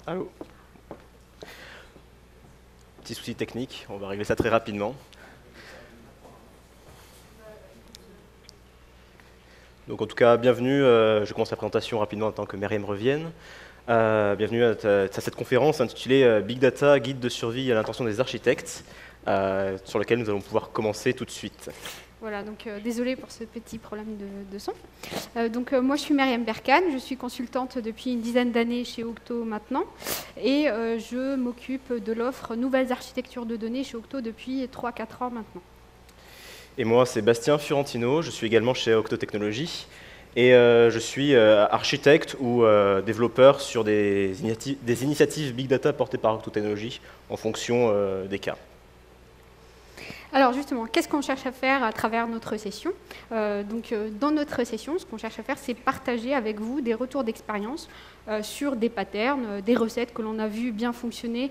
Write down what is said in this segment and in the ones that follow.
Allô? Petit souci technique, on va régler ça très rapidement. Donc en tout cas, bienvenue, je commence la présentation rapidement en tant que Myriam revienne. Bienvenue à cette conférence intitulée Big Data, guide de survie à l'intention des architectes, sur laquelle nous allons pouvoir commencer tout de suite. Voilà, donc désolée pour ce petit problème de son. Moi, je suis Myriam Berkane, je suis consultante depuis une dizaine d'années chez Octo maintenant, et je m'occupe de l'offre Nouvelles architectures de données chez Octo depuis 3-4 ans maintenant. Et moi, c'est Bastien Fiorentino, je suis également chez Octo Technologies, et je suis architecte ou développeur sur des initiatives Big Data portées par Octo Technologies en fonction des cas. Alors justement, qu'est-ce qu'on cherche à faire à travers notre session? Dans notre session, ce qu'on cherche à faire, c'est partager avec vous des retours d'expérience sur des patterns, des recettes que l'on a vu bien fonctionner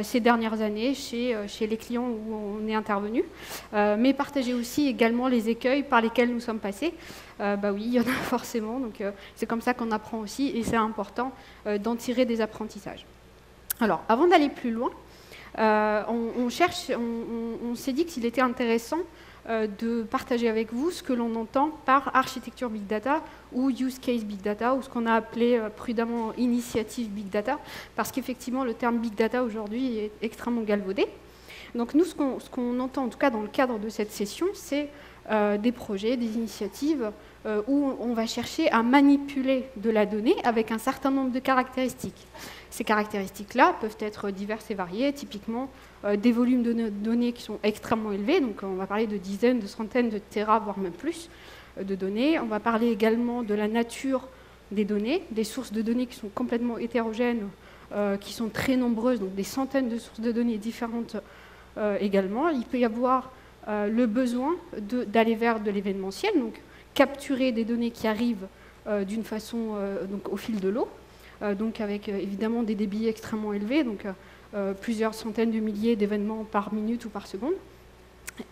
ces dernières années chez les clients où on est intervenu, mais partager aussi également les écueils par lesquels nous sommes passés. Oui, il y en a forcément, donc c'est comme ça qu'on apprend aussi, et c'est important d'en tirer des apprentissages. Alors, avant d'aller plus loin, on s'est dit qu'il était intéressant de partager avec vous ce que l'on entend par architecture Big Data ou use case Big Data, ou ce qu'on a appelé prudemment initiative Big Data, parce qu'effectivement le terme Big Data aujourd'hui est extrêmement galvaudé. Donc nous, ce qu'on entend en tout cas dans le cadre de cette session, c'est des projets, des initiatives où on va chercher à manipuler de la donnée avec un certain nombre de caractéristiques. Ces caractéristiques-là peuvent être diverses et variées, typiquement des volumes de données qui sont extrêmement élevés, donc on va parler de dizaines, de centaines de téras, voire même plus de données. On va parler également de la nature des données, des sources de données qui sont complètement hétérogènes, qui sont très nombreuses, donc des centaines de sources de données différentes également. Il peut y avoir le besoin d'aller vers de l'événementiel, donc capturer des données qui arrivent d'une façon donc au fil de l'eau, donc avec évidemment des débits extrêmement élevés, donc plusieurs centaines de milliers d'événements par minute ou par seconde,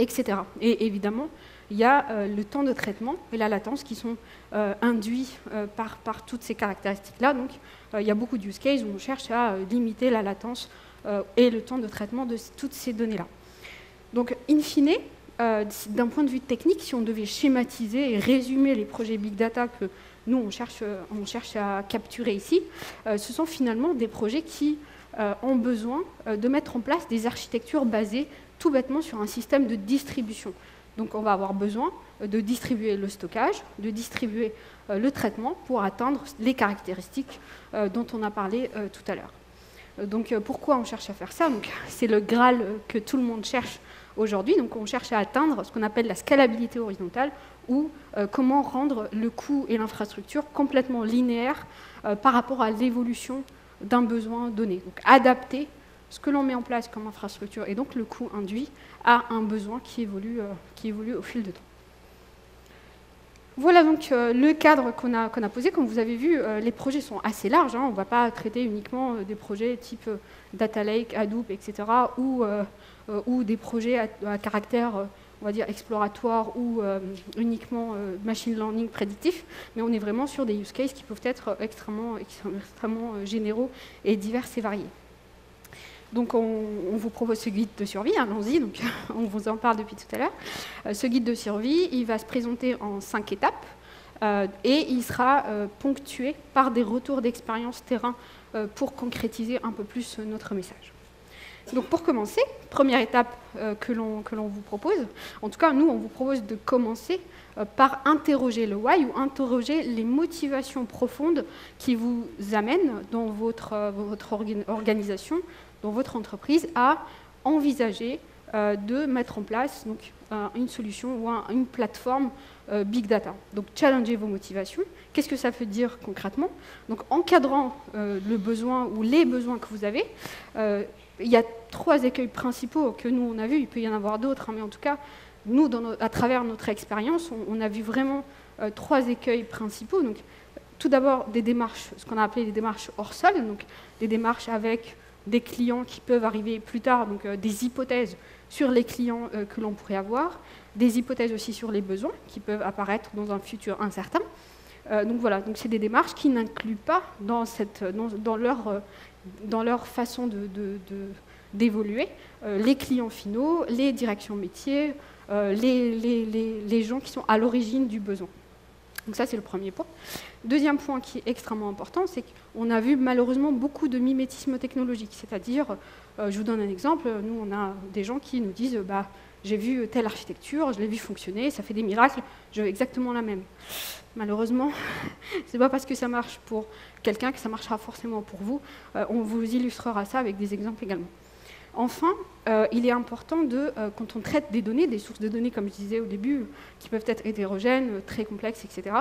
etc. Et évidemment, il y a le temps de traitement et la latence qui sont induits par toutes ces caractéristiques-là. Donc il y a beaucoup de use cases où on cherche à limiter la latence et le temps de traitement de toutes ces données-là. Donc, in fine, d'un point de vue technique, si on devait schématiser et résumer les projets Big Data que nous, on cherche à capturer ici, ce sont finalement des projets qui ont besoin de mettre en place des architectures basées tout bêtement sur un système de distribution. Donc, on va avoir besoin de distribuer le stockage, de distribuer le traitement pour atteindre les caractéristiques dont on a parlé tout à l'heure. Donc, pourquoi on cherche à faire ça? C'est le Graal que tout le monde cherche aujourd'hui. Donc, on cherche à atteindre ce qu'on appelle la scalabilité horizontale, ou comment rendre le coût et l'infrastructure complètement linéaires par rapport à l'évolution d'un besoin donné. Donc, adapter ce que l'on met en place comme infrastructure et donc le coût induit à un besoin qui évolue au fil de temps. Voilà donc le cadre qu'on a posé. Comme vous avez vu, les projets sont assez larges. On ne va pas traiter uniquement des projets type Data Lake, Hadoop, etc. ou des projets à caractère, on va dire, exploratoire ou uniquement machine learning prédictif. Mais on est vraiment sur des use cases qui peuvent être extrêmement généraux et divers et variés. Donc on vous propose ce guide de survie, allons-y, donc on vous en parle depuis tout à l'heure. Ce guide de survie, il va se présenter en 5 étapes et il sera ponctué par des retours d'expérience terrain pour concrétiser un peu plus notre message. Donc pour commencer, première étape que l'on vous propose, en tout cas nous on vous propose de commencer par interroger le why ou interroger les motivations profondes qui vous amènent dans votre organisation, dans votre entreprise, à envisager de mettre en place donc, une solution ou une plateforme Big Data. Donc, challenger vos motivations. Qu'est-ce que ça veut dire concrètement? Donc, encadrant le besoin ou les besoins que vous avez, il y a 3 écueils principaux que nous, on a vus. Il peut y en avoir d'autres, mais en tout cas, nous, à travers notre expérience, on a vu vraiment 3 écueils principaux. Donc, tout d'abord, des démarches, ce qu'on a appelé des démarches hors sol, donc des démarches avec des clients qui peuvent arriver plus tard, donc des hypothèses sur les clients que l'on pourrait avoir, des hypothèses aussi sur les besoins qui peuvent apparaître dans un futur incertain, Donc voilà, donc c'est des démarches qui n'incluent pas dans leur façon d'évoluer les clients finaux, les directions métiers, les gens qui sont à l'origine du besoin. Donc ça, c'est le premier point. Deuxième point qui est extrêmement important, c'est qu'on a vu malheureusement beaucoup de mimétisme technologique. C'est-à-dire, je vous donne un exemple, nous, on a des gens qui nous disent j'ai vu telle architecture, je l'ai vu fonctionner, ça fait des miracles, je veux exactement la même. Malheureusement, ce n'est pas parce que ça marche pour quelqu'un que ça marchera forcément pour vous. On vous illustrera ça avec des exemples également. Enfin, il est important quand on traite des données, des sources de données, comme je disais au début, qui peuvent être hétérogènes, très complexes, etc.,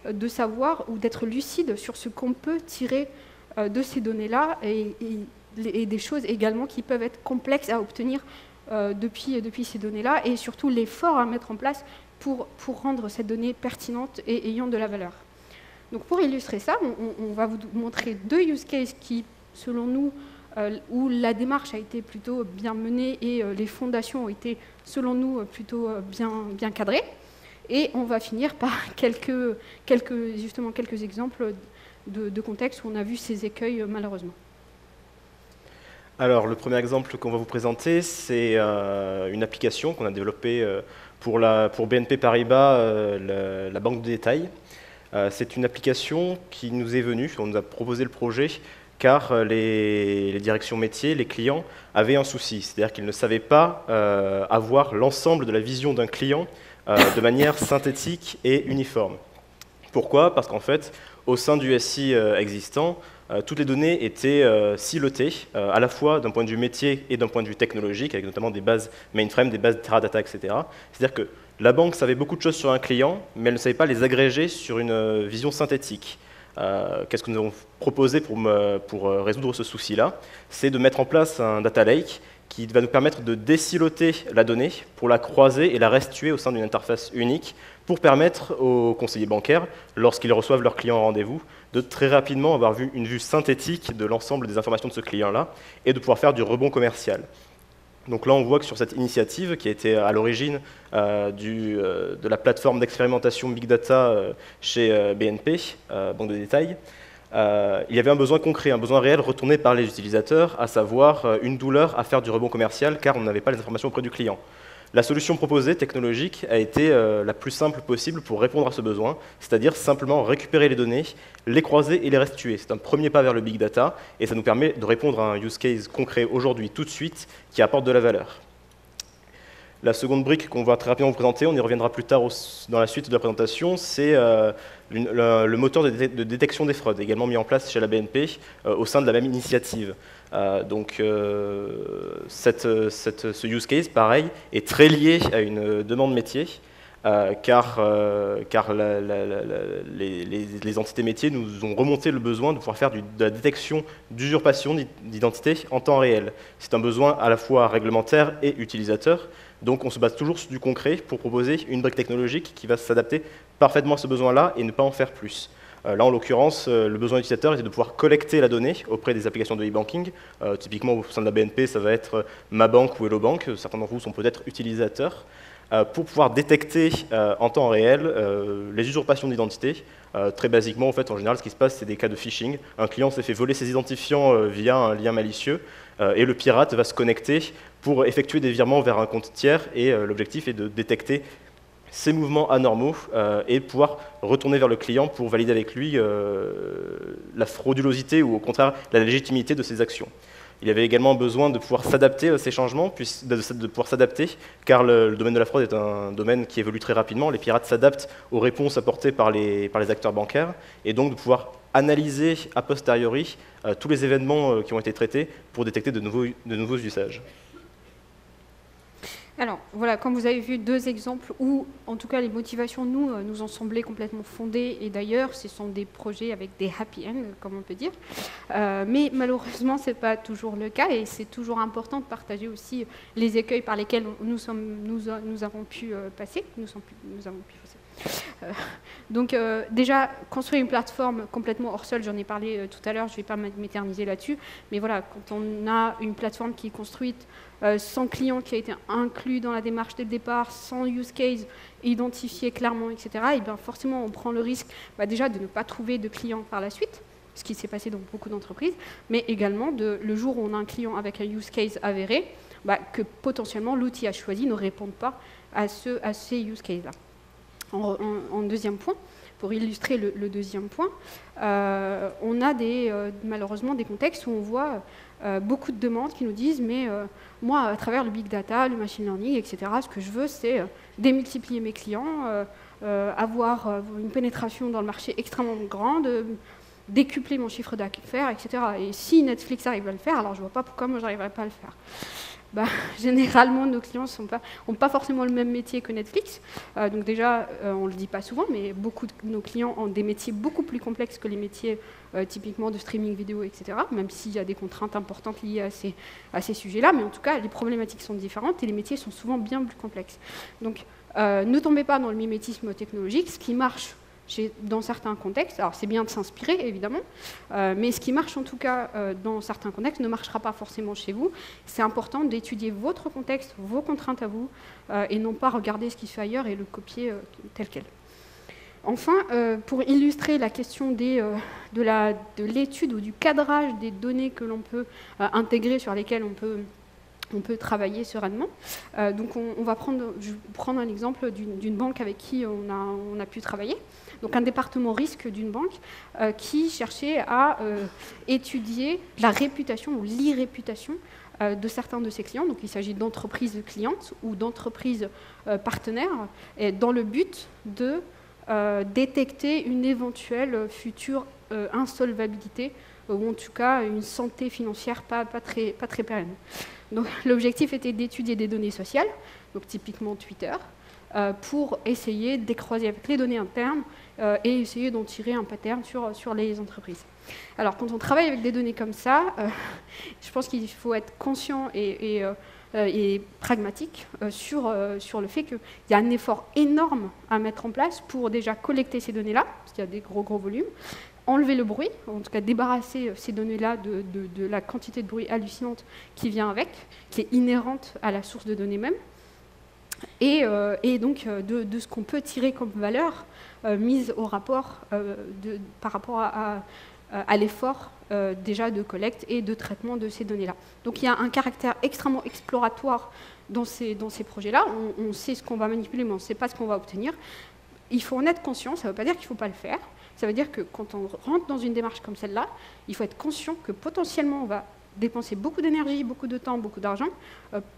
de savoir ou d'être lucide sur ce qu'on peut tirer de ces données-là et des choses également qui peuvent être complexes à obtenir depuis ces données-là et surtout l'effort à mettre en place pour rendre cette donnée pertinente et ayant de la valeur. Donc pour illustrer ça, on va vous montrer deux use cases qui, selon nous, où la démarche a été plutôt bien menée et les fondations ont été, selon nous, plutôt bien cadrées. Et on va finir par quelques exemples de contextes où on a vu ces écueils, malheureusement. Alors, le premier exemple qu'on va vous présenter, c'est une application qu'on a développée pour BNP Paribas, la banque de détail. C'est une application qui nous est venue, on nous a proposé le projet, car les directions métiers, les clients, avaient un souci. C'est-à-dire qu'ils ne savaient pas avoir l'ensemble de la vision d'un client de manière synthétique et uniforme. Pourquoi? Parce qu'en fait, au sein du SI existant, toutes les données étaient silotées, à la fois d'un point de vue métier et d'un point de vue technologique, avec notamment des bases mainframe, des bases Teradata, etc. C'est-à-dire que la banque savait beaucoup de choses sur un client, mais elle ne savait pas les agréger sur une vision synthétique. Qu'est-ce que nous avons proposé pour résoudre ce souci-là? C'est de mettre en place un data lake qui va nous permettre de désiloter la donnée pour la croiser et la restituer au sein d'une interface unique pour permettre aux conseillers bancaires, lorsqu'ils reçoivent leurs clients en rendez-vous, de très rapidement avoir une vue synthétique de l'ensemble des informations de ce client-là et de pouvoir faire du rebond commercial. Donc là, on voit que sur cette initiative, qui a été à l'origine de la plateforme d'expérimentation Big Data chez BNP, banque de détail, il y avait un besoin concret, un besoin réel retourné par les utilisateurs, à savoir une douleur à faire du rebond commercial, car on n'avait pas les informations auprès du client. La solution proposée, technologique, a été la plus simple possible pour répondre à ce besoin, c'est-à-dire simplement récupérer les données, les croiser et les restituer. C'est un premier pas vers le big data, et ça nous permet de répondre à un use case concret aujourd'hui, tout de suite, qui apporte de la valeur. La seconde brique qu'on va très rapidement vous présenter, on y reviendra plus tard dans la suite de la présentation, c'est le moteur de détection des fraudes, également mis en place chez la BNP au sein de la même initiative. Ce use case, pareil, est très lié à une demande métier, car les entités métiers nous ont remonté le besoin de pouvoir faire de la détection d'usurpation d'identité en temps réel. C'est un besoin à la fois réglementaire et utilisateur, donc on se base toujours sur du concret pour proposer une brique technologique qui va s'adapter parfaitement à ce besoin-là et ne pas en faire plus. Là, en l'occurrence, le besoin utilisateur était de pouvoir collecter la donnée auprès des applications de e-banking. Typiquement, au sein de la BNP, ça va être Ma Banque ou Hello Bank. Certains d'entre vous sont peut-être utilisateurs. Pour pouvoir détecter en temps réel les usurpations d'identité. Très basiquement, en fait, en général, ce qui se passe, c'est des cas de phishing. Un client s'est fait voler ses identifiants via un lien malicieux et le pirate va se connecter pour effectuer des virements vers un compte tiers et l'objectif est de détecter ces mouvements anormaux et pouvoir retourner vers le client pour valider avec lui la fraudulosité ou au contraire la légitimité de ses actions. Il y avait également besoin de pouvoir s'adapter à ces changements, de pouvoir s'adapter, car le domaine de la fraude est un domaine qui évolue très rapidement. Les pirates s'adaptent aux réponses apportées par les acteurs bancaires, et donc de pouvoir analyser a posteriori tous les événements qui ont été traités pour détecter de nouveaux usages. Alors, voilà, comme vous avez vu, deux exemples où, en tout cas, les motivations, nous ont semblé complètement fondées. Et d'ailleurs, ce sont des projets avec des happy end, comme on peut dire. Mais malheureusement, ce n'est pas toujours le cas. Et c'est toujours important de partager aussi les écueils par lesquels nous avons pu passer. Donc déjà, construire une plateforme complètement hors sol, j'en ai parlé tout à l'heure, je ne vais pas m'éterniser là-dessus, mais voilà, quand on a une plateforme qui est construite sans client qui a été inclus dans la démarche dès le départ, sans use case identifié clairement, etc., et bien forcément on prend le risque déjà de ne pas trouver de clients par la suite, ce qui s'est passé dans beaucoup d'entreprises, mais également le jour où on a un client avec un use case avéré, que potentiellement l'outil à choisi ne réponde pas à ces use cases-là. En deuxième point, pour illustrer le deuxième point, on a malheureusement des contextes où on voit beaucoup de demandes qui nous disent « mais moi, à travers le big data, le machine learning, etc., ce que je veux, c'est démultiplier mes clients, avoir une pénétration dans le marché extrêmement grande, décupler mon chiffre d'affaires, etc. Et si Netflix arrive à le faire, alors je ne vois pas pourquoi moi, je n'arriverai pas à le faire. » Généralement, nos clients n'ont pas forcément le même métier que Netflix. Donc déjà, on ne le dit pas souvent, mais beaucoup de nos clients ont des métiers beaucoup plus complexes que les métiers typiquement de streaming vidéo, etc., même s'il y a des contraintes importantes liées à ces sujets-là. Mais en tout cas, les problématiques sont différentes et les métiers sont souvent bien plus complexes. Donc, ne tombez pas dans le mimétisme technologique. Ce qui marche dans certains contextes, alors c'est bien de s'inspirer évidemment, mais ce qui marche en tout cas dans certains contextes ne marchera pas forcément chez vous. C'est important d'étudier votre contexte, vos contraintes à vous, et non pas regarder ce qui se fait ailleurs et le copier tel quel. Enfin, pour illustrer la question de l'étude ou du cadrage des données que l'on peut intégrer, sur lesquelles on peut travailler sereinement. Donc je vais prendre un exemple d'une banque avec qui on a pu travailler. Donc un département risque d'une banque qui cherchait à étudier la réputation ou l'irréputation de certains de ses clients. Donc il s'agit d'entreprises clientes ou d'entreprises partenaires, et dans le but de détecter une éventuelle future insolvabilité ou en tout cas une santé financière pas très pérenne. Donc l'objectif était d'étudier des données sociales, donc typiquement Twitter, pour essayer de décroiser avec les données internes et essayer d'en tirer un pattern sur les entreprises. Alors quand on travaille avec des données comme ça, je pense qu'il faut être conscient et pragmatique sur le fait qu'il y a un effort énorme à mettre en place pour déjà collecter ces données-là, parce qu'il y a des gros volumes, enlever le bruit, en tout cas débarrasser ces données-là de la quantité de bruit hallucinante qui vient avec, qui est inhérente à la source de données même, et donc de ce qu'on peut tirer comme valeur mise au rapport par rapport à l'effort déjà de collecte et de traitement de ces données-là. Donc il y a un caractère extrêmement exploratoire dans ces projets-là. On sait ce qu'on va manipuler, mais on ne sait pas ce qu'on va obtenir. Il faut en être conscient, ça ne veut pas dire qu'il ne faut pas le faire. Ça veut dire que quand on rentre dans une démarche comme celle-là, il faut être conscient que potentiellement on va dépenser beaucoup d'énergie, beaucoup de temps, beaucoup d'argent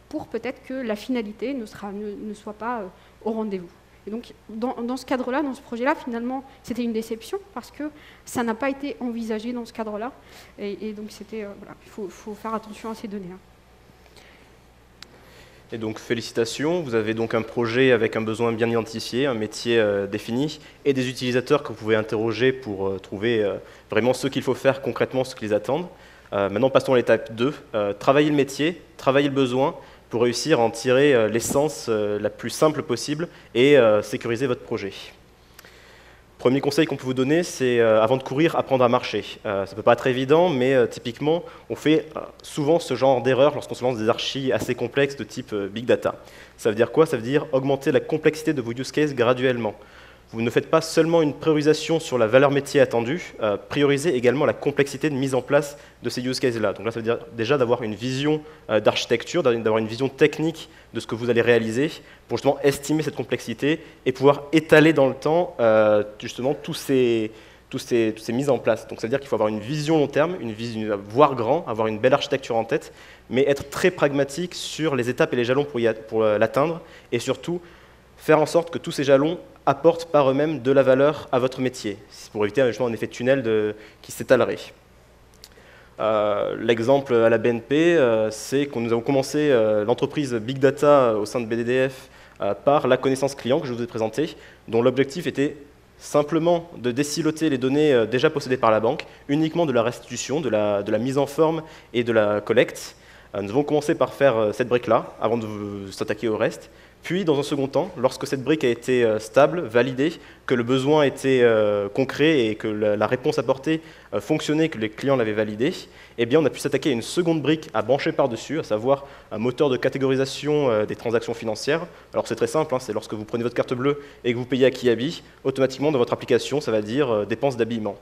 pour peut-être que la finalité ne soit pas au rendez-vous. Et donc dans ce cadre-là, dans ce projet-là, finalement, c'était une déception parce que ça n'a pas été envisagé dans ce cadre-là. Et donc voilà, il faut faire attention à ces données-là. Et donc félicitations, vous avez donc un projet avec un besoin bien identifié, un métier défini et des utilisateurs que vous pouvez interroger pour trouver vraiment ce qu'il faut faire concrètement, ce qu'ils attendent. Maintenant passons à l'étape 2, travailler le métier, travailler le besoin pour réussir à en tirer l'essence la plus simple possible et sécuriser votre projet. Premier conseil qu'on peut vous donner, c'est avant de courir, apprendre à marcher. Ça ne peut pas être évident, mais typiquement, on fait souvent ce genre d'erreur lorsqu'on se lance des archis assez complexes de type Big Data. Ça veut dire quoi? Ça veut dire augmenter la complexité de vos use cases graduellement. Vous ne faites pas seulement une priorisation sur la valeur métier attendue, priorisez également la complexité de mise en place de ces use cases-là. Donc là, ça veut dire déjà d'avoir une vision d'architecture, d'avoir une vision technique de ce que vous allez réaliser pour justement estimer cette complexité et pouvoir étaler dans le temps justement tous ces mises en place. Donc ça veut dire qu'il faut avoir une vision long terme, voir grand, avoir une belle architecture en tête, mais être très pragmatique sur les étapes et les jalons pour l'atteindre et surtout faire en sorte que tous ces jalons apportent par eux-mêmes de la valeur à votre métier, pour éviter justement un effet de tunnel qui s'étalerait. L'exemple à la BNP, c'est que nous avons commencé l'entreprise Big Data au sein de BDDF par la connaissance client que je vous ai présentée, dont l'objectif était simplement de désiloter les données déjà possédées par la banque, uniquement de la restitution, de la mise en forme et de la collecte. Nous avons commencé par faire cette brique-là, avant de s'attaquer au reste. Puis, dans un second temps, lorsque cette brique a été stable, validée, que le besoin était concret et que la réponse apportée fonctionnait, que les clients l'avaient validée, eh bien, on a pu s'attaquer à une seconde brique à brancher par-dessus, à savoir un moteur de catégorisation des transactions financières. Alors c'est très simple, hein, c'est lorsque vous prenez votre carte bleue et que vous payez à Kiabi, automatiquement dans votre application, ça va dire dépenses d'habillement.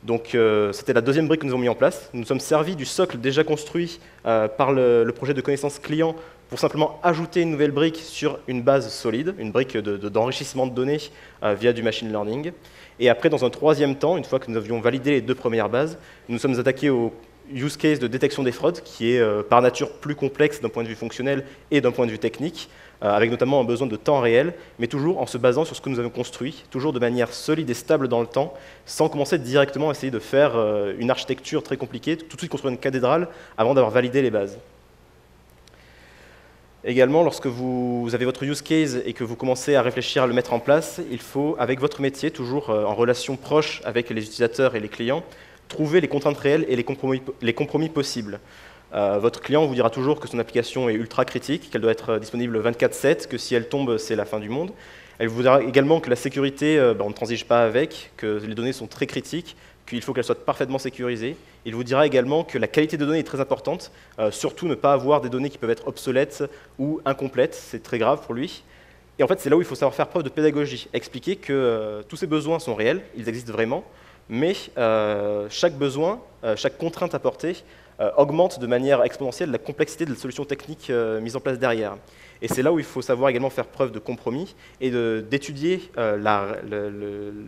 Donc c'était la deuxième brique que nous avons mis en place. Nous nous sommes servis du socle déjà construit par le projet de connaissance client pour simplement ajouter une nouvelle brique sur une base solide, une brique d'enrichissement de données via du machine learning. Et après, dans un troisième temps, une fois que nous avions validé les deux premières bases, nous nous sommes attaqués au use case de détection des fraudes, qui est par nature plus complexe d'un point de vue fonctionnel et d'un point de vue technique, avec notamment un besoin de temps réel, mais toujours en se basant sur ce que nous avons construit, toujours de manière solide et stable dans le temps, sans commencer directement à essayer de faire une architecture très compliquée, tout de suite construire une cathédrale avant d'avoir validé les bases. Également, lorsque vous avez votre use case et que vous commencez à réfléchir à le mettre en place, il faut, avec votre métier, toujours en relation proche avec les utilisateurs et les clients, trouver les contraintes réelles et les compromis possibles. Votre client vous dira toujours que son application est ultra critique, qu'elle doit être disponible 24/7, que si elle tombe, c'est la fin du monde. Elle vous dira également que la sécurité, on ne transige pas avec, que les données sont très critiques, qu'il faut qu'elles soient parfaitement sécurisées. Il vous dira également que la qualité de données est très importante, surtout ne pas avoir des données qui peuvent être obsolètes ou incomplètes, c'est très grave pour lui. Et en fait, c'est là où il faut savoir faire preuve de pédagogie, expliquer que tous ces besoins sont réels, ils existent vraiment, mais chaque besoin, chaque contrainte apportée augmente de manière exponentielle la complexité de la solution technique mise en place derrière. Et c'est là où il faut savoir également faire preuve de compromis et d'étudier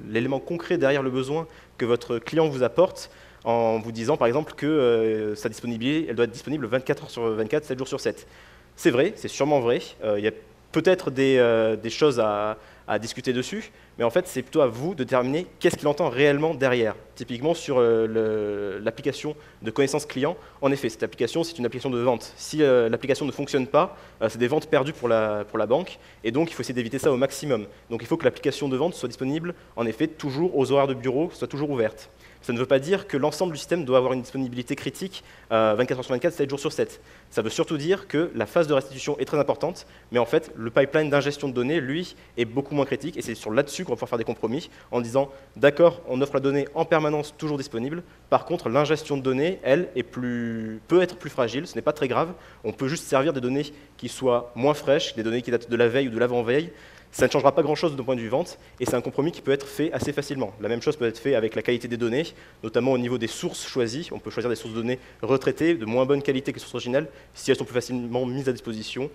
l'élément concret derrière le besoin que votre client vous apporte en vous disant par exemple que sa disponibilité, elle doit être disponible 24 heures sur 24, 7 jours sur 7. C'est vrai, c'est sûrement vrai. Il y a peut-être des choses à discuter dessus, mais en fait, c'est plutôt à vous de déterminer qu'est-ce qu'il entend réellement derrière. Typiquement, sur l'application de connaissance client, en effet, cette application, c'est une application de vente. Si l'application ne fonctionne pas, c'est des ventes perdues pour la banque, et donc il faut essayer d'éviter ça au maximum. Donc il faut que l'application de vente soit disponible, en effet, toujours aux horaires de bureau, soit toujours ouverte. Ça ne veut pas dire que l'ensemble du système doit avoir une disponibilité critique 24 heures sur 24, 7 jours sur 7. Ça veut surtout dire que la phase de restitution est très importante, mais en fait, le pipeline d'ingestion de données, lui, est beaucoup moins critique, et c'est là-dessus qu'on va pouvoir faire des compromis, en disant, d'accord, on offre la donnée en permanence, toujours disponible, par contre, l'ingestion de données, elle, peut être plus fragile, ce n'est pas très grave, on peut juste servir des données qui soient moins fraîches, des données qui datent de la veille ou de l'avant-veille. Ça ne changera pas grand-chose d'un point de vue vente, et c'est un compromis qui peut être fait assez facilement. La même chose peut être fait avec la qualité des données, notamment au niveau des sources choisies. On peut choisir des sources de données retraitées, de moins bonne qualité que les sources originales, si elles sont plus facilement mises à disposition.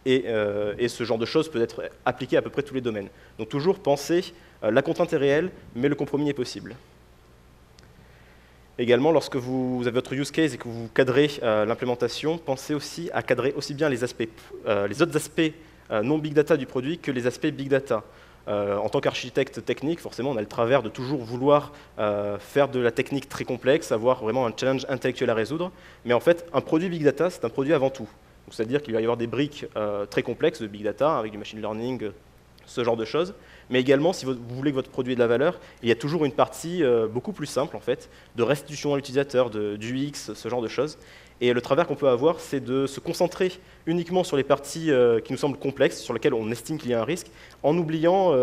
Et ce genre de choses peut être appliqué à peu près tous les domaines. Donc toujours penser, la contrainte est réelle, mais le compromis est possible. Également, lorsque vous avez votre use case et que vous cadrez l'implémentation, pensez aussi à cadrer aussi bien les autres aspects non big data du produit que les aspects big data. En tant qu'architecte technique, forcément, on a le travers de toujours vouloir faire de la technique très complexe, avoir vraiment un challenge intellectuel à résoudre. Mais en fait, un produit big data, c'est un produit avant tout. C'est-à-dire qu'il va y avoir des briques très complexes de big data, avec du machine learning, ce genre de choses. Mais également, si vous voulez que votre produit ait de la valeur, il y a toujours une partie beaucoup plus simple, en fait, de restitution à l'utilisateur, du UX, ce genre de choses. Et le travers qu'on peut avoir, c'est de se concentrer uniquement sur les parties qui nous semblent complexes, sur lesquelles on estime qu'il y a un risque, en oubliant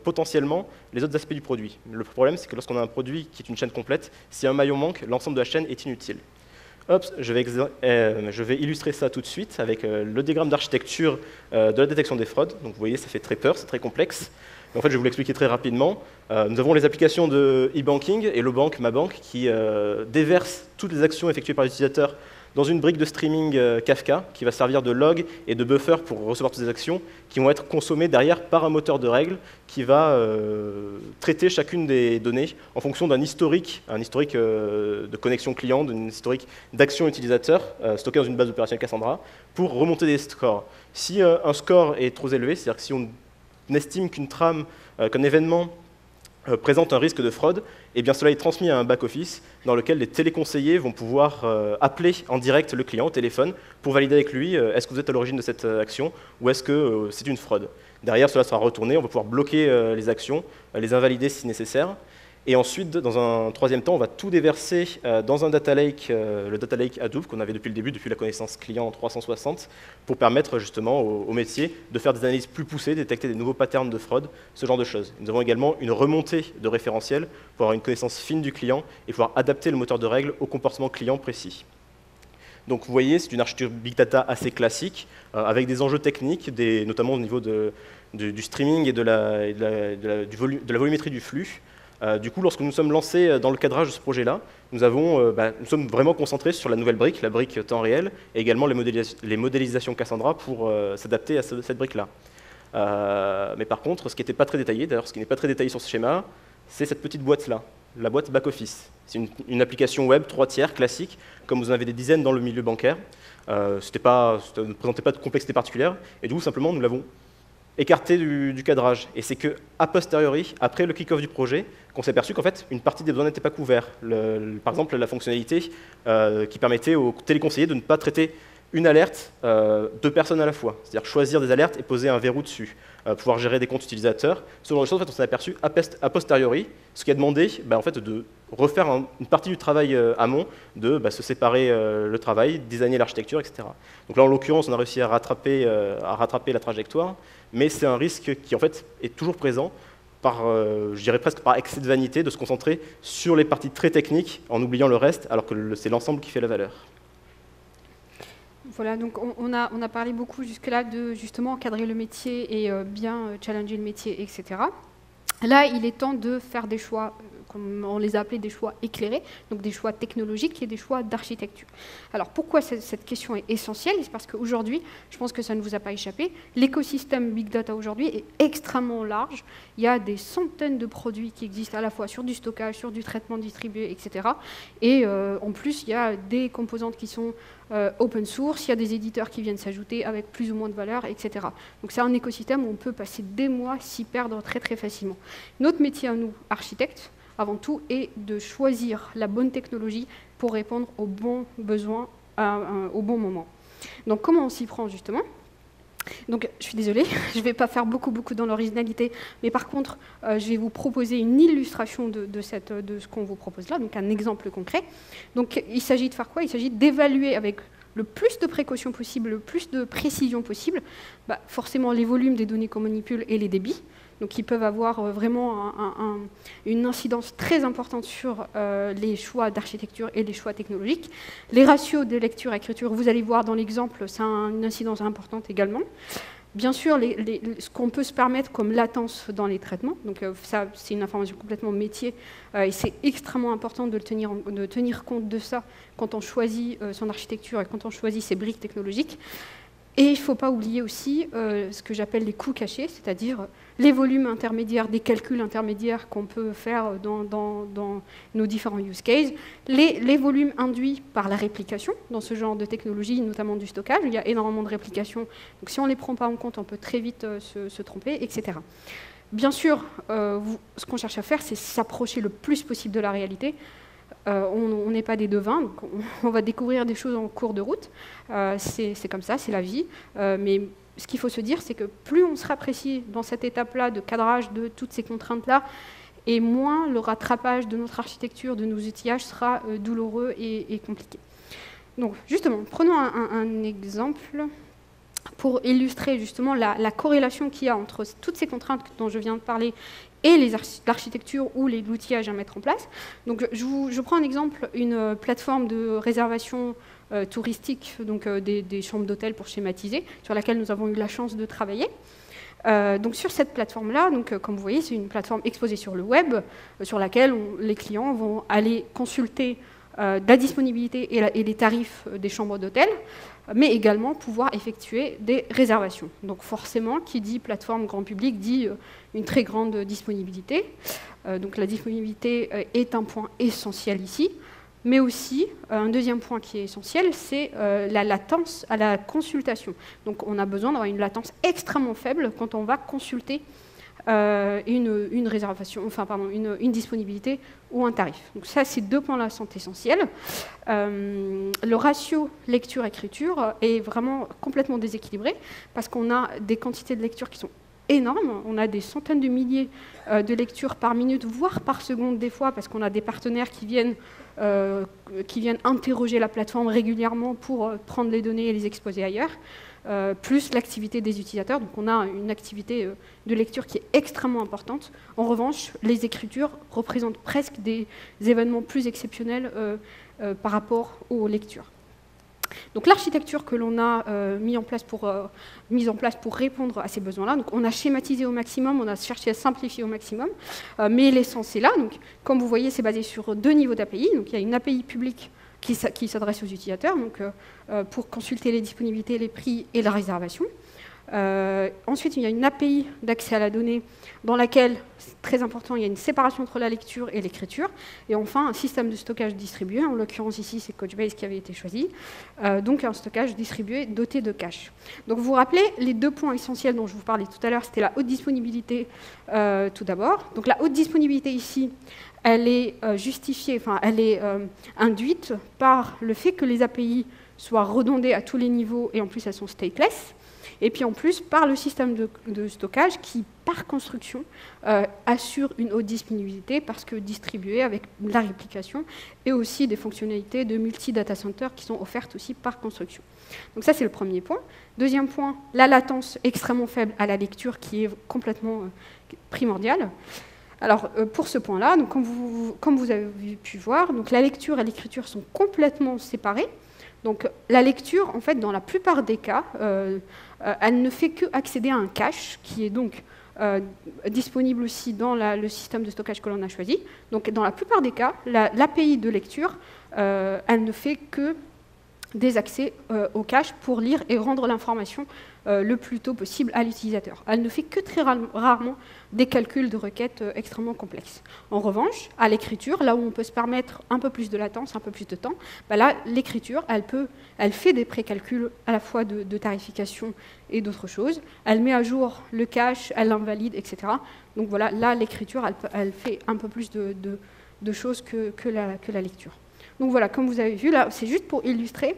potentiellement les autres aspects du produit. Le problème, c'est que lorsqu'on a un produit qui est une chaîne complète, si un maillon manque, l'ensemble de la chaîne est inutile. Hop, je vais illustrer ça tout de suite avec le diagramme d'architecture de la détection des fraudes. Donc vous voyez, ça fait très peur, c'est très complexe. Mais en fait, je vais vous l'expliquer très rapidement. Nous avons les applications de e-banking et le bank, ma banque, qui déversent toutes les actions effectuées par l'utilisateur dans une brique de streaming Kafka qui va servir de log et de buffer pour recevoir toutes ces actions qui vont être consommées derrière par un moteur de règles qui va traiter chacune des données en fonction d'un historique, de connexion client, d'un historique d'action utilisateur stocké dans une base opérationnelle Cassandra pour remonter des scores. Si un score est trop élevé, c'est-à-dire que si on estime qu'une trame, qu'un événement présente un risque de fraude, et bien cela est transmis à un back-office dans lequel les téléconseillers vont pouvoir appeler en direct le client au téléphone pour valider avec lui est-ce que vous êtes à l'origine de cette action ou est-ce que c'est une fraude. Derrière, cela sera retourné, on va pouvoir bloquer les actions, les invalider si nécessaire. Et ensuite, dans un troisième temps, on va tout déverser dans un data lake, le data lake Hadoop qu'on avait depuis le début, depuis la connaissance client 360, pour permettre justement au métier de faire des analyses plus poussées, détecter des nouveaux patterns de fraude, ce genre de choses. Nous avons également une remontée de référentiels pour avoir une connaissance fine du client et pouvoir adapter le moteur de règles au comportement client précis. Donc vous voyez, c'est une architecture Big Data assez classique, avec des enjeux techniques, notamment au niveau du streaming et de la volumétrie du flux. Du coup, lorsque nous sommes lancés dans le cadrage de ce projet-là, nous sommes vraiment concentrés sur la nouvelle brique, la brique temps réel, et également les modélisations Cassandra pour s'adapter à cette brique-là. Mais par contre, ce qui n'était pas très détaillé, d'ailleurs ce qui n'est pas très détaillé sur ce schéma, c'est cette petite boîte-là, la boîte back-office. C'est une application web 3 tiers classique, comme vous en avez des dizaines dans le milieu bancaire. Ça ne présentait pas de complexité particulière, et du coup, simplement, nous l'avons écarté du cadrage. Et c'est qu'a posteriori, après le kick-off du projet, qu'on s'est aperçu qu'en fait, une partie des besoins n'était pas couverte. Par exemple, la fonctionnalité qui permettait aux téléconseillers de ne pas traiter une alerte 2 personnes à la fois. C'est-à-dire choisir des alertes et poser un verrou dessus. Pouvoir gérer des comptes utilisateurs. Ce genre de choses, en fait, on s'est aperçu a posteriori, ce qui a demandé en fait, de refaire une partie du travail amont, de se séparer le travail, designer l'architecture, etc. Donc là, en l'occurrence, on a réussi à rattraper la trajectoire, mais c'est un risque qui, en fait, est toujours présent, je dirais presque par excès de vanité, de se concentrer sur les parties très techniques en oubliant le reste, alors que c'est l'ensemble qui fait la valeur. Voilà, donc on a parlé beaucoup jusque-là de justement encadrer le métier et bien challenger le métier, etc. Là, il est temps de faire des choix, comme on les a appelés des choix éclairés, donc des choix technologiques et des choix d'architecture. Alors pourquoi cette question est essentielle? C'est parce qu'aujourd'hui, je pense que ça ne vous a pas échappé, l'écosystème Big Data aujourd'hui est extrêmement large. Il y a des centaines de produits qui existent à la fois sur du stockage, sur du traitement distribué, etc. Et en plus, il y a des composantes qui sont open source, il y a des éditeurs qui viennent s'ajouter avec plus ou moins de valeur, etc. Donc c'est un écosystème où on peut passer des mois, s'y perdre très très facilement. Notre métier à nous, architectes, avant tout, est de choisir la bonne technologie pour répondre aux bons besoins au bon moment. Donc comment on s'y prend justement? Donc, je suis désolée, je ne vais pas faire beaucoup dans l'originalité, mais par contre, je vais vous proposer une illustration de ce qu'on vous propose là, donc un exemple concret. Donc, il s'agit de faire quoi? Il s'agit d'évaluer avec le plus de précautions possible, le plus de précision possible, forcément les volumes des données qu'on manipule et les débits. Donc, ils peuvent avoir vraiment une incidence très importante sur les choix d'architecture et les choix technologiques. Les ratios de lecture-écriture, vous allez voir dans l'exemple, ça a une incidence importante également. Bien sûr, ce qu'on peut se permettre comme latence dans les traitements, donc ça, c'est une information complètement métier, et c'est extrêmement important de tenir compte de ça quand on choisit son architecture et quand on choisit ses briques technologiques. Et il ne faut pas oublier aussi ce que j'appelle les coûts cachés, c'est-à-dire les volumes intermédiaires, des calculs intermédiaires qu'on peut faire dans nos différents use cases, les volumes induits par la réplication dans ce genre de technologie, notamment du stockage. Il y a énormément de réplications, donc si on ne les prend pas en compte, on peut très vite se tromper, etc. Bien sûr, ce qu'on cherche à faire, c'est s'approcher le plus possible de la réalité. On n'est pas des devins, donc on va découvrir des choses en cours de route. C'est comme ça, c'est la vie. Mais ce qu'il faut se dire, c'est que plus on sera précis dans cette étape-là de cadrage de toutes ces contraintes-là, et moins le rattrapage de notre architecture, de nos outillages sera douloureux et compliqué. Donc justement, prenons un exemple pour illustrer justement la corrélation qu'il y a entre toutes ces contraintes dont je viens de parler et l'architecture ou l'outillage à mettre en place. Donc, je prends un exemple, une plateforme de réservation touristique, donc des chambres d'hôtel pour schématiser, sur laquelle nous avons eu la chance de travailler. Donc sur cette plateforme-là, comme vous voyez, c'est une plateforme exposée sur le web, sur laquelle les clients vont aller consulter la disponibilité et les tarifs des chambres d'hôtel, mais également pouvoir effectuer des réservations. Donc forcément, qui dit plateforme grand public dit une très grande disponibilité. Donc la disponibilité est un point essentiel ici, mais aussi un deuxième point qui est essentiel, c'est la latence à la consultation. Donc on a besoin d'avoir une latence extrêmement faible quand on va consulter une réservation, enfin pardon, une disponibilité ou un tarif. Donc ça, ces deux points-là sont essentiels. Le ratio lecture-écriture est vraiment complètement déséquilibré parce qu'on a des quantités de lecture qui sont énorme. On a des centaines de milliers de lectures par minute, voire par seconde des fois, parce qu'on a des partenaires qui viennent interroger la plateforme régulièrement pour prendre les données et les exposer ailleurs, plus l'activité des utilisateurs. Donc on a une activité de lecture qui est extrêmement importante. En revanche, les écritures représentent presque des événements plus exceptionnels par rapport aux lectures. Donc l'architecture que l'on a mise en place pour répondre à ces besoins-là, donc on a schématisé au maximum, on a cherché à simplifier au maximum, mais l'essence est là. Donc, comme vous voyez, c'est basé sur 2 niveaux d'API. Donc il y a une API publique qui s'adresse aux utilisateurs, donc, pour consulter les disponibilités, les prix et la réservation. Ensuite, il y a une API d'accès à la donnée dans laquelle, c'est très important, il y a une séparation entre la lecture et l'écriture. Et enfin, un système de stockage distribué. En l'occurrence, ici, c'est Couchbase qui avait été choisi. Donc, un stockage distribué doté de cache. Donc, vous vous rappelez, les 2 points essentiels dont je vous parlais tout à l'heure, c'était la haute disponibilité tout d'abord. Donc, la haute disponibilité ici, elle est justifiée, enfin, elle est induite par le fait que les API soient redondées à tous les niveaux et en plus, elles sont stateless. Et puis en plus, par le système de stockage qui, par construction, assure une haute disponibilité parce que distribué avec la réplication et aussi des fonctionnalités de multi-data center qui sont offertes aussi par construction. Donc ça, c'est le premier point. Deuxième point, la latence extrêmement faible à la lecture qui est complètement primordiale. Alors, pour ce point-là, donc, comme vous avez pu voir, donc, la lecture et l'écriture sont complètement séparées. Donc, la lecture, en fait, dans la plupart des cas, elle ne fait que accéder à un cache qui est donc disponible aussi dans le système de stockage que l'on a choisi. Donc, dans la plupart des cas, l'API de lecture, elle ne fait que des accès au cache pour lire et rendre l'information le plus tôt possible à l'utilisateur. Elle ne fait que très rarement des calculs de requêtes extrêmement complexes. En revanche, à l'écriture, là où on peut se permettre un peu plus de latence, un peu plus de temps, bah là, l'écriture, elle fait des précalculs à la fois de tarification et d'autres choses. Elle met à jour le cache, elle l'invalide, etc. Donc voilà, là, l'écriture, elle fait un peu plus de choses que la lecture. Donc voilà, comme vous avez vu, là, c'est juste pour illustrer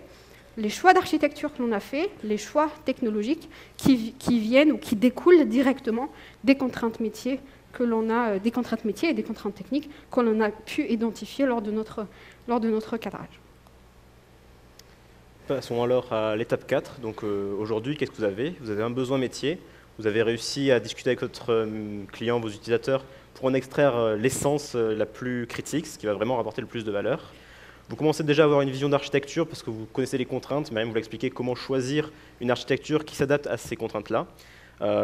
les choix d'architecture que l'on a fait, les choix technologiques qui viennent ou qui découlent directement des contraintes métiers que l'on a, des contraintes métiers et des contraintes techniques que l'on a pu identifier lors de notre cadrage. Passons alors à l'étape 4. Donc aujourd'hui, qu'est-ce que vous avez? Vous avez un besoin métier, vous avez réussi à discuter avec votre client, vos utilisateurs, pour en extraire l'essence la plus critique, ce qui va vraiment rapporter le plus de valeur. Vous commencez déjà à avoir une vision d'architecture parce que vous connaissez les contraintes, Myriam vous l'a expliqué comment choisir une architecture qui s'adapte à ces contraintes-là.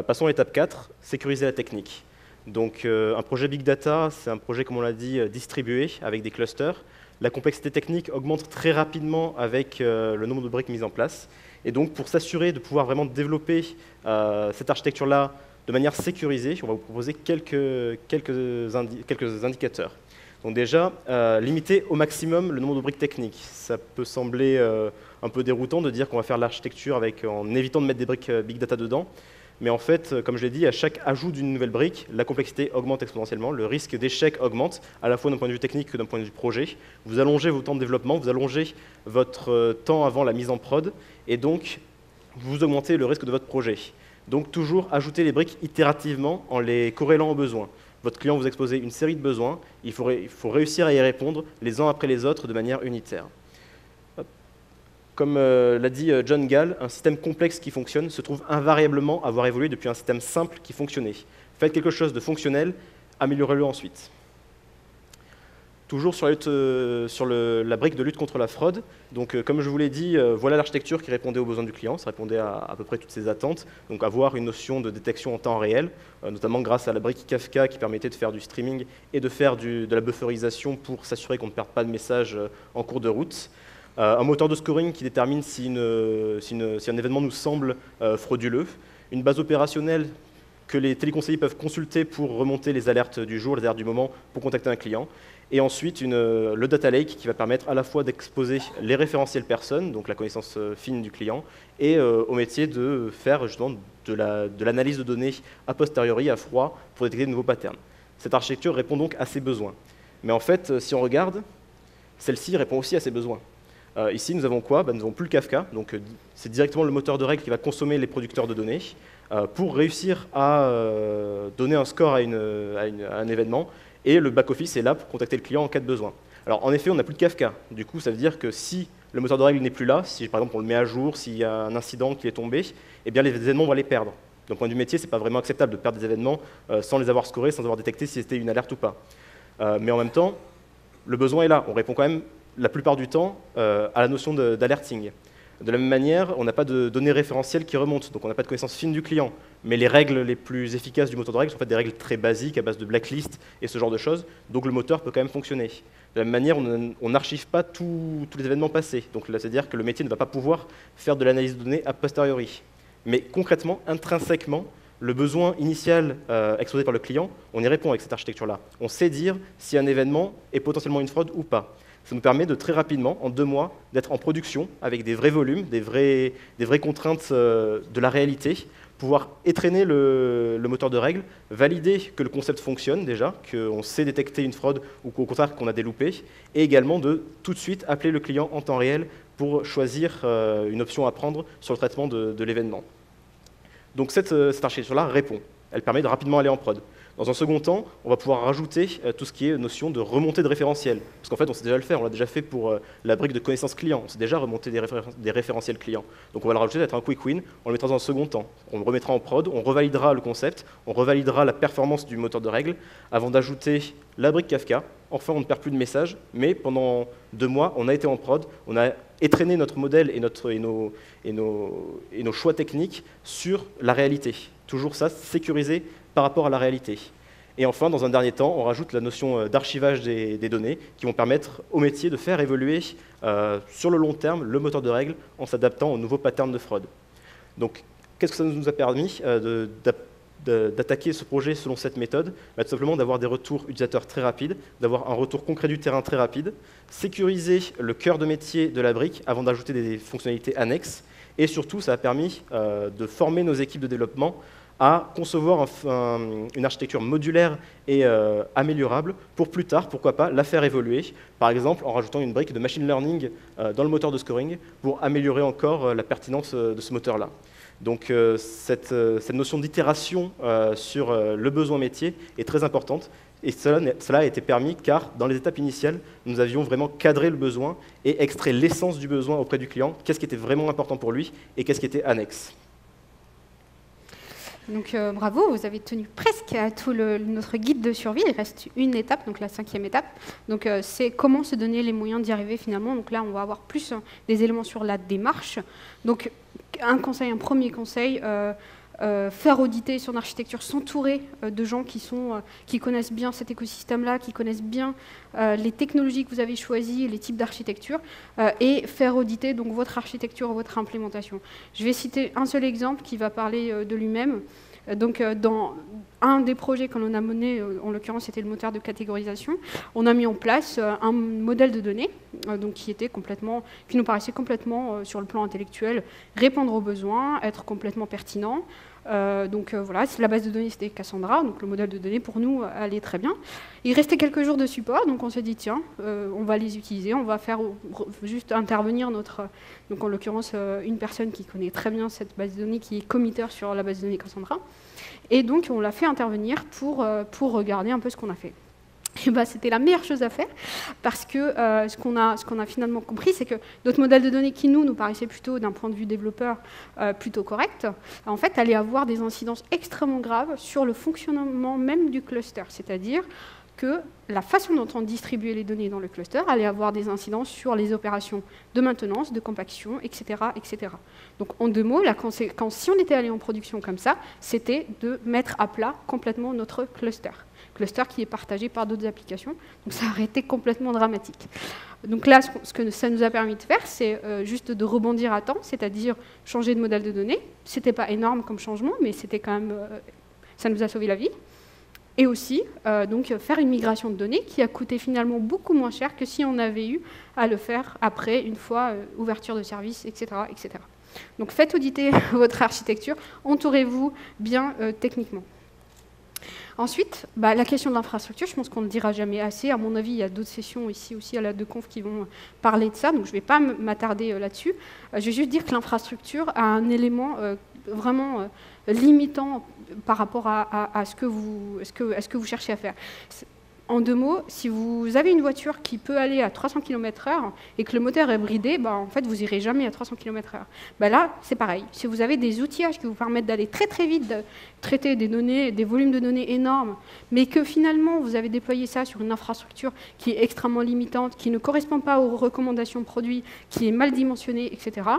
Passons à l'étape 4, sécuriser la technique. Donc un projet Big Data, c'est un projet, comme on l'a dit, distribué avec des clusters. La complexité technique augmente très rapidement avec le nombre de briques mises en place. Et donc pour s'assurer de pouvoir vraiment développer cette architecture-là de manière sécurisée, on va vous proposer quelques indicateurs. Donc déjà, limiter au maximum le nombre de briques techniques. Ça peut sembler un peu déroutant de dire qu'on va faire l'architecture en évitant de mettre des briques Big Data dedans. Mais en fait, comme je l'ai dit, à chaque ajout d'une nouvelle brique, la complexité augmente exponentiellement, le risque d'échec augmente, à la fois d'un point de vue technique que d'un point de vue projet. Vous allongez vos temps de développement, vous allongez votre temps avant la mise en prod, et donc vous augmentez le risque de votre projet. Donc toujours ajouter les briques itérativement en les corrélant aux besoins. Votre client vous expose une série de besoins, il faut réussir à y répondre les uns après les autres de manière unitaire. Comme l'a dit John Gall, un système complexe qui fonctionne se trouve invariablement avoir évolué depuis un système simple qui fonctionnait. Faites quelque chose de fonctionnel, améliorez-le ensuite. Toujours sur la brique de lutte contre la fraude. Donc, comme je vous l'ai dit, voilà l'architecture qui répondait aux besoins du client. Ça répondait à peu près toutes ses attentes. Donc, avoir une notion de détection en temps réel, notamment grâce à la brique Kafka qui permettait de faire du streaming et de faire de la bufferisation pour s'assurer qu'on ne perde pas de messages en cours de route. Un moteur de scoring qui détermine si un événement nous semble frauduleux. Une base opérationnelle que les téléconseillers peuvent consulter pour remonter les alertes du jour, les alertes du moment, pour contacter un client. Et ensuite, le data lake qui va permettre à la fois d'exposer les référentiels personnes, donc la connaissance fine du client, et au métier de faire justement de l'analyse de données a posteriori, à froid, pour détecter de nouveaux patterns. Cette architecture répond donc à ces besoins. Mais en fait, si on regarde, celle-ci répond aussi à ces besoins. Ici, nous avons quoi? Nous n'avons plus le Kafka, donc c'est directement le moteur de règles qui va consommer les producteurs de données pour réussir à donner un score à un événement, et le back-office est là pour contacter le client en cas de besoin. Alors en effet, on n'a plus de Kafka, du coup ça veut dire que si le moteur de règles n'est plus là, si par exemple on le met à jour, s'il y a un incident qui est tombé, eh bien les événements vont les perdre. Donc, point de vue métier, ce n'est pas vraiment acceptable de perdre des événements sans les avoir scorés, sans avoir détecté si c'était une alerte ou pas. Mais en même temps, le besoin est là. On répond quand même, la plupart du temps, à la notion d'alerting. De la même manière, on n'a pas de données référentielles qui remontent, donc on n'a pas de connaissance fine du client. Mais les règles les plus efficaces du moteur de règles sont en fait des règles très basiques à base de blacklist et ce genre de choses, donc le moteur peut quand même fonctionner. De la même manière, on n'archive pas tous les événements passés, donc là, c'est-à-dire que le métier ne va pas pouvoir faire de l'analyse de données a posteriori. Mais concrètement, intrinsèquement, le besoin initial exposé par le client, on y répond avec cette architecture-là. On sait dire si un événement est potentiellement une fraude ou pas. Ça nous permet de très rapidement, en 2 mois, d'être en production avec des vrais volumes, des vraies contraintes de la réalité, pouvoir étraîner le moteur de règles, valider que le concept fonctionne déjà, qu'on sait détecter une fraude ou qu'au contraire qu'on a des loupés, et également de tout de suite appeler le client en temps réel pour choisir une option à prendre sur le traitement de l'événement. Donc cette architecture-là répond. Elle permet de rapidement aller en prod. Dans un second temps, on va pouvoir rajouter tout ce qui est notion de remontée de référentiel. Parce qu'en fait, on sait déjà le faire, on l'a déjà fait pour la brique de connaissances clients. On sait déjà remonter des référentiels clients. Donc on va le rajouter, ça va être un quick win, on le mettra dans un second temps. On le remettra en prod, on revalidera le concept, on revalidera la performance du moteur de règles, avant d'ajouter la brique Kafka. Enfin, on ne perd plus de messages, mais pendant 2 mois, on a été en prod, on a étraîné notre modèle et nos choix techniques sur la réalité. Toujours ça, sécurisé par rapport à la réalité. Et enfin, dans un dernier temps, on rajoute la notion d'archivage des données qui vont permettre au métier de faire évoluer sur le long terme le moteur de règles en s'adaptant aux nouveaux patterns de fraude. Donc, qu'est-ce que ça nous a permis d'attaquer ce projet selon cette méthode? Tout simplement d'avoir des retours utilisateurs très rapides, d'avoir un retour concret du terrain très rapide, sécuriser le cœur de métier de la brique avant d'ajouter des fonctionnalités annexes, et surtout, ça a permis de former nos équipes de développement à concevoir une architecture modulaire et améliorable pour plus tard, pourquoi pas, la faire évoluer, par exemple en rajoutant une brique de machine learning dans le moteur de scoring pour améliorer encore la pertinence de ce moteur-là. Donc cette notion d'itération sur le besoin métier est très importante, et cela a été permis car dans les étapes initiales, nous avions vraiment cadré le besoin et extrait l'essence du besoin auprès du client, qu'est-ce qui était vraiment important pour lui et qu'est-ce qui était annexe. Donc bravo, vous avez tenu presque à tout notre guide de survie. Il reste une étape, donc la 5e étape. Donc c'est comment se donner les moyens d'y arriver finalement. Donc là, on va avoir plus des éléments sur la démarche. Donc un premier conseil, faire auditer son architecture, s'entourer de gens qui connaissent bien cet écosystème-là, qui connaissent bien les technologies que vous avez choisies, les types d'architecture, et faire auditer donc votre architecture, votre implémentation. Je vais citer un seul exemple qui va parler de lui-même. Donc, dans un des projets que l'on a mené, en l'occurrence c'était le moteur de catégorisation, on a mis en place un modèle de données donc qui nous paraissait complètement, sur le plan intellectuel, répondre aux besoins, être complètement pertinent. Voilà, la base de données c'était Cassandra, donc le modèle de données pour nous allait très bien. Il restait quelques jours de support, donc on s'est dit tiens, on va les utiliser, on va faire juste intervenir donc en l'occurrence une personne qui connaît très bien cette base de données, qui est committeur sur la base de données Cassandra, et donc on l'a fait intervenir pour regarder un peu ce qu'on a fait. Et c'était la meilleure chose à faire parce que ce qu'on a finalement compris, c'est que notre modèle de données qui nous paraissait plutôt, d'un point de vue développeur, plutôt correct, en fait, allait avoir des incidences extrêmement graves sur le fonctionnement même du cluster. C'est-à-dire que la façon dont on distribuait les données dans le cluster allait avoir des incidences sur les opérations de maintenance, de compaction, etc. etc. Donc en 2 mots, la conséquence, si on était allé en production comme ça, c'était de mettre à plat complètement notre cluster qui est partagé par d'autres applications. Donc ça aurait été complètement dramatique. Donc là, ce que ça nous a permis de faire, c'est juste de rebondir à temps, c'est-à-dire changer de modèle de données. Ce n'était pas énorme comme changement, mais c'était quand même, ça nous a sauvé la vie. Et aussi, donc, faire une migration de données qui a coûté finalement beaucoup moins cher que si on avait eu à le faire après, une fois ouverture de service, etc., etc. Donc faites auditer votre architecture, entourez-vous bien techniquement. Ensuite, la question de l'infrastructure, je pense qu'on ne le dira jamais assez. À mon avis, il y a d'autres sessions ici aussi à la DEConf qui vont parler de ça, donc je ne vais pas m'attarder là-dessus. Je vais juste dire que l'infrastructure a un élément vraiment limitant par rapport à ce que vous cherchez à faire. En 2 mots, si vous avez une voiture qui peut aller à 300 km/h et que le moteur est bridé, en fait, vous n'irez jamais à 300 km/h. Là, c'est pareil. Si vous avez des outillages qui vous permettent d'aller très très vite, de traiter des données, des volumes de données énormes, mais que finalement, vous avez déployé ça sur une infrastructure qui est extrêmement limitante, qui ne correspond pas aux recommandations produits, qui est mal dimensionnée, etc.,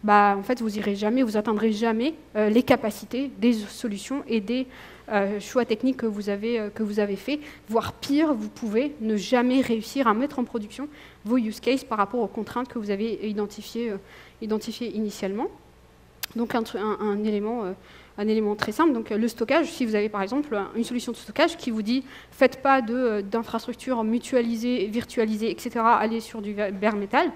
en fait, vous n'irez jamais, vous n'atteindrez jamais les capacités des solutions et des choix techniques que vous avez faits, voire pire, vous pouvez ne jamais réussir à mettre en production vos use cases par rapport aux contraintes que vous avez identifiées initialement. Donc un élément très simple, donc le stockage, si vous avez par exemple une solution de stockage qui vous dit « faites pas d'infrastructure mutualisée, virtualisée, etc., allez sur du bare metal »,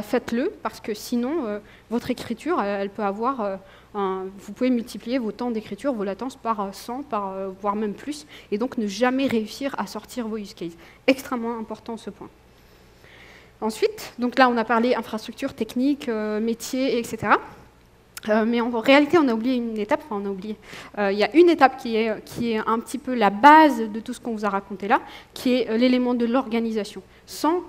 faites-le, parce que sinon, votre écriture, elle peut avoir... vous pouvez multiplier vos temps d'écriture, vos latences par 100, voire même plus, et donc ne jamais réussir à sortir vos use cases. Extrêmement important ce point. Ensuite, donc là on a parlé infrastructure, technique, métier, etc. Mais en réalité, on a oublié une étape, il y a une étape qui est un petit peu la base de tout ce qu'on vous a raconté là, qui est l'élément de l'organisation. Sans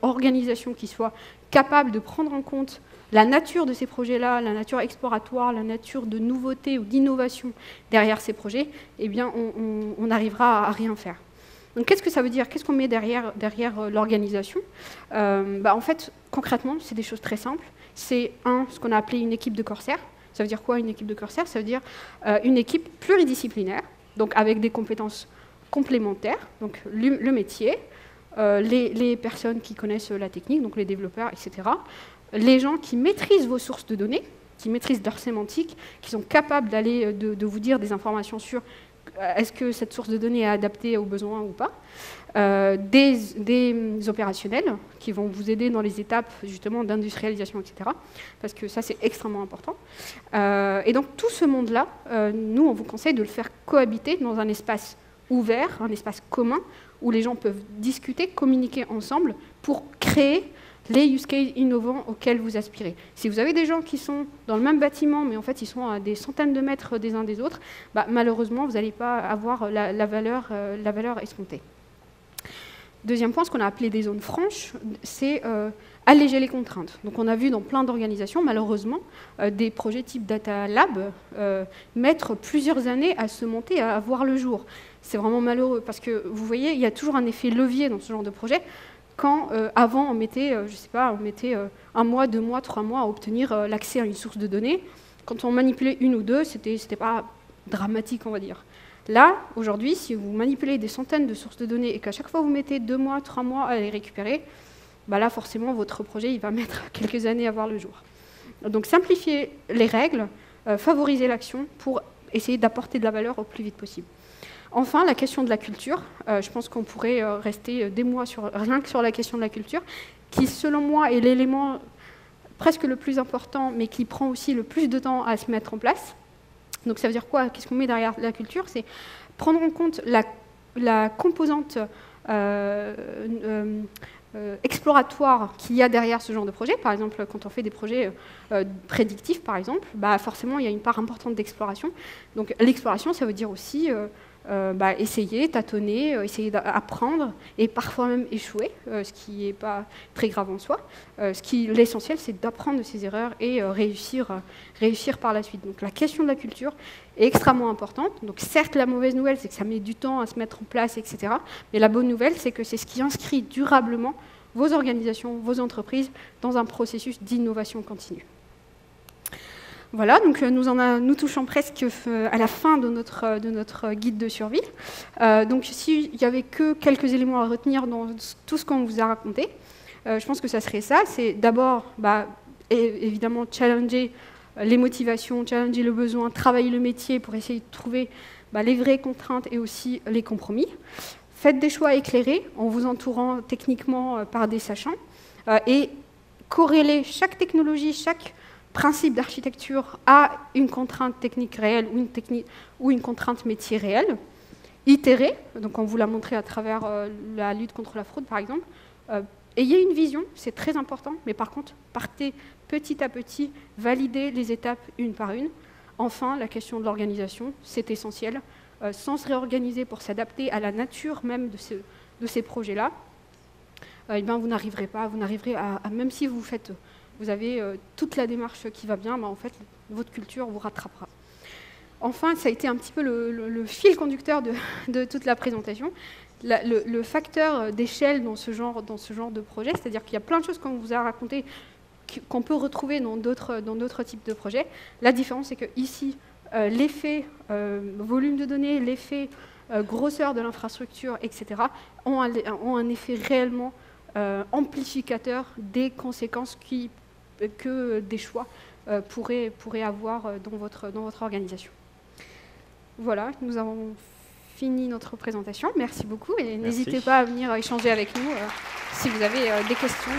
organisation qui soit capable de prendre en compte la nature de ces projets-là, la nature exploratoire, la nature de nouveauté ou d'innovation derrière ces projets, eh bien, on n'arrivera à rien faire. Donc, qu'est-ce que ça veut dire? Qu'est-ce qu'on met derrière l'organisation? En fait, concrètement, c'est des choses très simples. C'est ce qu'on a appelé une équipe de corsaires. Ça veut dire quoi, une équipe de corsaires? Ça veut dire une équipe pluridisciplinaire, donc avec des compétences complémentaires, donc le métier, les personnes qui connaissent la technique, donc les développeurs, etc., les gens qui maîtrisent vos sources de données, qui maîtrisent leur sémantique, qui sont capables d'aller de vous dire des informations sur est-ce que cette source de données est adaptée aux besoins ou pas, des opérationnels qui vont vous aider dans les étapes justement d'industrialisation, etc. Parce que ça, c'est extrêmement important. Et donc, tout ce monde-là, nous, on vous conseille de le faire cohabiter dans un espace ouvert, un espace commun, où les gens peuvent discuter, communiquer ensemble pour créer les use cases innovants auxquels vous aspirez. Si vous avez des gens qui sont dans le même bâtiment, mais en fait ils sont à des centaines de mètres des uns des autres, malheureusement, vous n'allez pas avoir la valeur escomptée. Deuxième point, ce qu'on a appelé des zones franches, c'est alléger les contraintes. Donc on a vu dans plein d'organisations, malheureusement, des projets type Data Lab mettre plusieurs années à se monter, à voir le jour. C'est vraiment malheureux, parce que vous voyez, il y a toujours un effet levier dans ce genre de projet. Quand avant on mettait, on mettait 1 mois, 2 mois, 3 mois à obtenir l'accès à une source de données. Quand on manipulait une ou deux, c'était pas dramatique, on va dire. Là, aujourd'hui, si vous manipulez des centaines de sources de données et qu'à chaque fois vous mettez 2 mois, 3 mois à les récupérer, là forcément votre projet il va mettre quelques années à voir le jour. Donc simplifier les règles, favoriser l'action pour essayer d'apporter de la valeur au plus vite possible. Enfin, la question de la culture. Je pense qu'on pourrait rester des mois rien que sur la question de la culture, qui, selon moi, est l'élément presque le plus important, mais qui prend aussi le plus de temps à se mettre en place. Donc ça veut dire quoi? Qu'est-ce qu'on met derrière la culture? C'est prendre en compte la composante exploratoire qu'il y a derrière ce genre de projet. Par exemple, quand on fait des projets prédictifs, par exemple, forcément, il y a une part importante d'exploration. Donc l'exploration, ça veut dire aussi essayer, tâtonner, essayer d'apprendre et parfois même échouer, ce qui n'est pas très grave en soi. L'essentiel, c'est d'apprendre de ses erreurs et réussir par la suite. Donc la question de la culture est extrêmement importante. Donc certes, la mauvaise nouvelle, c'est que ça met du temps à se mettre en place, etc. Mais la bonne nouvelle, c'est que c'est ce qui inscrit durablement vos organisations, vos entreprises dans un processus d'innovation continue. Voilà, donc nous touchons presque à la fin de notre guide de survie. Donc s'il n'y avait que quelques éléments à retenir dans tout ce qu'on vous a raconté, je pense que ça serait ça. C'est d'abord, évidemment, challenger les motivations, challenger le besoin, travailler le métier pour essayer de trouver les vraies contraintes et aussi les compromis. Faites des choix éclairés en vous entourant techniquement par des sachants et corréler chaque technologie, chaque principe d'architecture à une contrainte technique réelle ou une contrainte métier réelle. Itérez, donc on vous l'a montré à travers la lutte contre la fraude, par exemple. Ayez une vision, c'est très important, mais par contre, partez petit à petit, validez les étapes une par une. Enfin, la question de l'organisation, c'est essentiel. Sans se réorganiser pour s'adapter à la nature même de ces projets-là, eh bien, vous n'arriverez pas, même si vous avez toute la démarche qui va bien, en fait, votre culture vous rattrapera. Enfin, ça a été un petit peu le fil conducteur de toute la présentation. Le facteur d'échelle dans ce genre de projet, c'est-à-dire qu'il y a plein de choses qu'on vous a racontées qu'on peut retrouver dans d'autres types de projets. La différence, c'est qu'ici, l'effet volume de données, l'effet grosseur de l'infrastructure, etc., ont un effet réellement amplificateur des conséquences que des choix pourraient avoir dans votre organisation. Voilà, nous avons fini notre présentation. Merci beaucoup et n'hésitez pas à venir échanger avec nous si vous avez des questions.